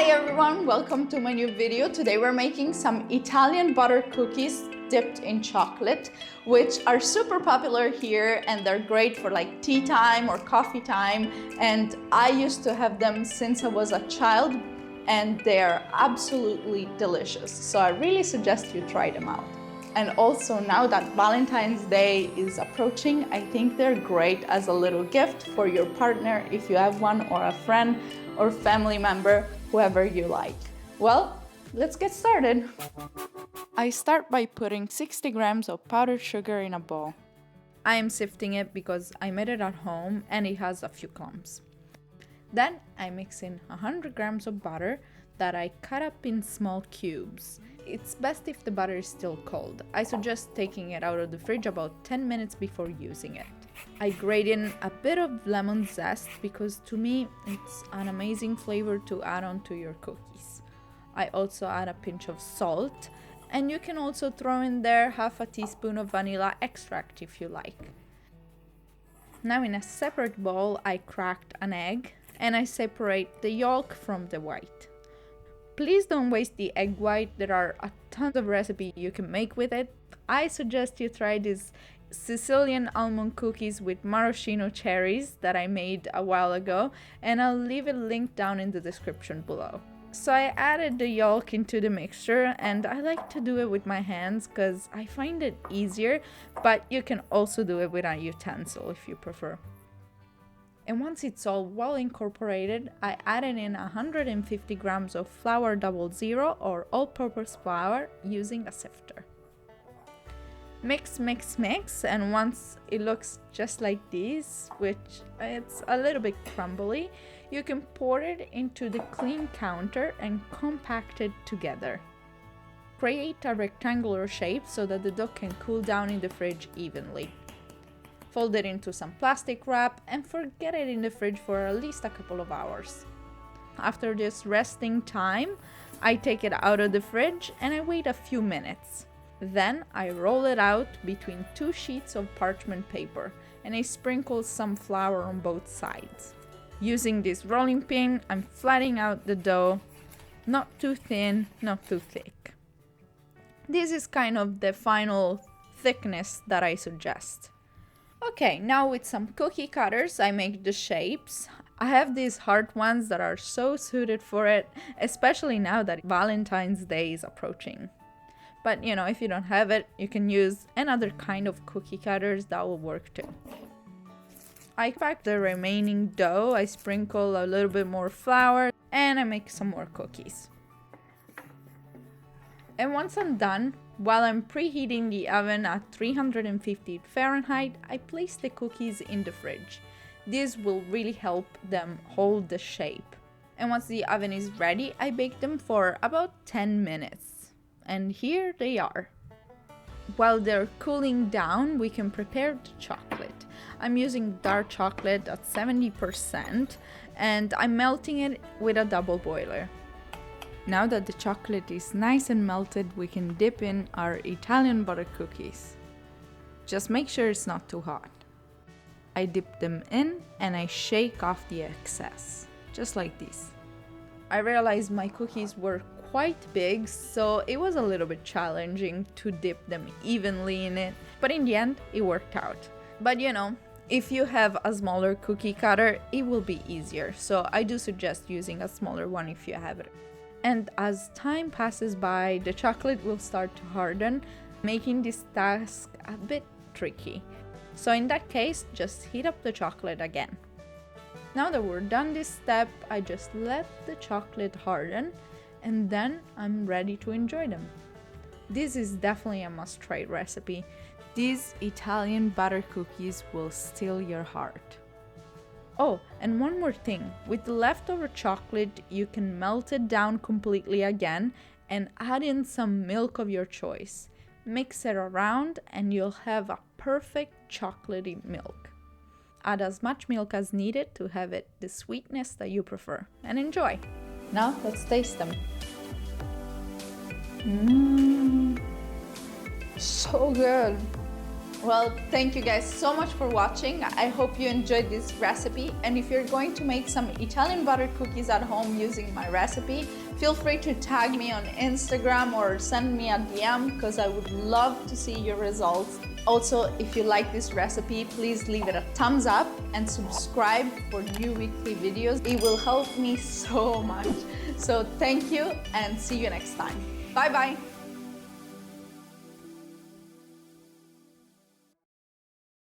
Hi everyone, welcome to my new video. Today we're making some Italian butter cookies dipped in chocolate, which are super popular here and they're great for like tea time or coffee time. And I used to have them since I was a child and they're absolutely delicious. So I really suggest you try them out. And also now that Valentine's Day is approaching, I think they're great as a little gift for your partner if you have one, or a friend or family member, whoever you like. Well, let's get started. I start by putting 60 grams of powdered sugar in a bowl. I am sifting it because I made it at home and it has a few clumps. Then I mix in 100 grams of butter that I cut up in small cubes. It's best if the butter is still cold. I suggest taking it out of the fridge about 10 minutes before using it. I grate in a bit of lemon zest because to me it's an amazing flavor to add on to your cookies. I also add a pinch of salt, and you can also throw in there half a teaspoon of vanilla extract if you like. Now in a separate bowl I cracked an egg and I separate the yolk from the white. Please don't waste the egg white, there are a ton of recipes you can make with it. I suggest you try these Sicilian almond cookies with maraschino cherries that I made a while ago, and I'll leave a link down in the description below. So I added the yolk into the mixture, and I like to do it with my hands because I find it easier, but you can also do it with a utensil if you prefer. And once it's all well incorporated, I added in 150 grams of flour 00 or all-purpose flour using a sifter. Mix, mix, mix, and once it looks just like this, which it's a little bit crumbly, you can pour it into the clean counter and compact it together. Create a rectangular shape so that the dough can cool down in the fridge evenly. Fold it into some plastic wrap and forget it in the fridge for at least a couple of hours. After this resting time, I take it out of the fridge and I wait a few minutes. Then I roll it out between two sheets of parchment paper and I sprinkle some flour on both sides. Using this rolling pin, I'm flattening out the dough, not too thin, not too thick. This is kind of the final thickness that I suggest. Okay, now with some cookie cutters, I make the shapes. I have these heart ones that are so suited for it, especially now that Valentine's Day is approaching. But you know, if you don't have it, you can use another kind of cookie cutters that will work too. I pack the remaining dough, I sprinkle a little bit more flour, and I make some more cookies. And once I'm done, while I'm preheating the oven at 350 Fahrenheit, I place the cookies in the fridge. This will really help them hold the shape. And once the oven is ready, I bake them for about 10 minutes. And here they are. While they're cooling down, we can prepare the chocolate. I'm using dark chocolate at 70% and I'm melting it with a double boiler. Now that the chocolate is nice and melted, we can dip in our Italian butter cookies. Just make sure it's not too hot. I dip them in and I shake off the excess, just like this. I realized my cookies were quite big, so it was a little bit challenging to dip them evenly in it, but in the end it worked out. But you know, if you have a smaller cookie cutter, it will be easier, so I do suggest using a smaller one if you have it. And as time passes by, the chocolate will start to harden, making this task a bit tricky. So in that case, just heat up the chocolate again. Now that we're done this step, I just let the chocolate harden and then I'm ready to enjoy them. This is definitely a must-try recipe. These Italian butter cookies will steal your heart. Oh, and one more thing, with the leftover chocolate, you can melt it down completely again and add in some milk of your choice. Mix it around and you'll have a perfect chocolatey milk. Add as much milk as needed to have it the sweetness that you prefer, and enjoy. Now let's taste them. So good. Well, thank you guys so much for watching. I hope you enjoyed this recipe. And if you're going to make some Italian butter cookies at home using my recipe, feel free to tag me on Instagram or send me a DM because I would love to see your results. Also, if you like this recipe, please leave it a thumbs up and subscribe for new weekly videos. It will help me so much. So thank you and see you next time. Bye bye.